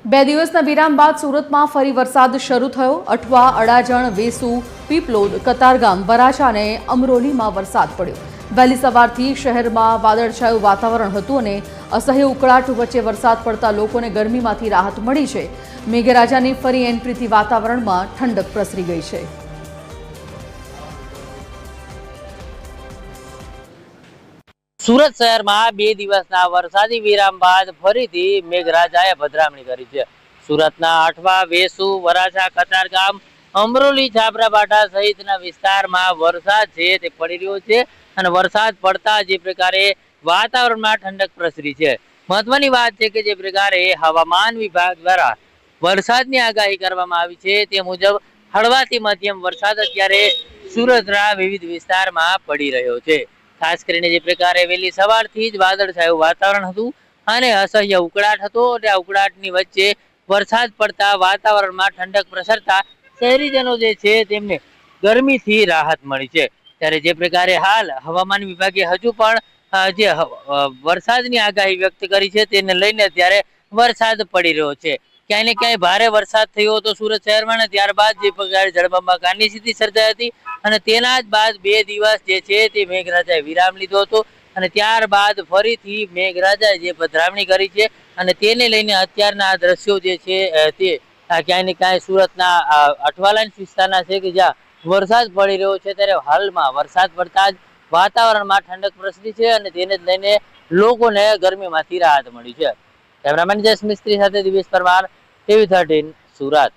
બે દિવસના વિરામ બાદ સુરતમાં ફરી વરસાદ શરૂ થયો। અઠવા, અડાજણ, વેસુ, પીપલોદ, કતારગામ, વરાછા અને અમરોલીમાં વરસાદ પડ્યો। વહેલી સવારથી શહેરમાં વાદળછાયું વાતાવરણ હતું અને અસહ્ય ઉકળાટ વચ્ચે વરસાદ પડતા લોકોને ગરમીમાંથી રાહત મળી છે। મેઘરાજાની ફરી એન્ટ્રીથી વાતાવરણમાં ઠંડક પ્રસરી ગઈ છે। સુરત શહેરમાં બે દિવસના વરસાદી વિરામ બાદ ફરીથી મેઘરાજાએ પધરામણી કરી છે। સુરતના અઠવા, વેસુ, વરાછા, કતારગામ, અમરોલી, છાપરાભાઠા સહિતના વિસ્તારમાં વરસાદ છે તે પડી રહ્યો છે અને વરસાદ પડતા જે પ્રકારે વાતાવરણમાં ઠંડક પ્રસરી છે। મહત્વની વાત છે કે જે પ્રકારે હવામાન વિભાગ દ્વારા વરસાદની આગાહી કરવામાં આવી છે તે મુજબ હળવાથી મધ્યમ વરસાદ અત્યારે સુરતના વિવિધ વિસ્તારમાં પડી રહ્યો છે। ખાસ કરીને જે પ્રકારે વહેલી સવારથી જ વાદળછાયું વાતાવરણ હતું અને અસહ્ય ઉકળાટ હતો અને આ ઉકળાટની વચ્ચે વરસાદ પડતા વાતાવરણમાં ઠંડક પ્રસરતા શહેરીજનો જે છે તેમને ગરમીથી રાહત મળી છે। ત્યારે જે પ્રકારે હાલ હવામાન વિભાગે હજુ પણ જે વરસાદની આગાહી વ્યક્ત કરી છે તેને લઈને અત્યારે વરસાદ પડી રહ્યો છે। ક્યાંય ને ક્યાંય ભારે વરસાદ થયો હતો સુરત શહેરમાં અને ત્યારબાદ જે પ્રકારે જળબંબાકારની સ્થિતિ સર્જાઈ હતી અને તેના જ બાદ બે દિવસ જે છે તે મેઘરાજાએ વિરામ લીધો હતો અને ત્યારબાદ ફરીથી મેઘરાજાએ જે પધરામણી કરી છે અને તેને લઈને અત્યારના આ દ્રશ્યો જે છે તે ક્યાંય ને ક્યાંય સુરતના અઠવાલાઇન્સ વિસ્તારના છે કે જ્યાં વરસાદ પડી રહ્યો છે। ત્યારે હાલમાં વરસાદ પડતા જ વાતાવરણમાં ઠંડક પ્રસરી છે અને તેને જ લઈને લોકોને ગરમીમાંથી રાહત મળી છે। કેમેરામેન જયેશ મિસ્ત્રી સાથે દિવેશ પરમાર, TV13 સુરત।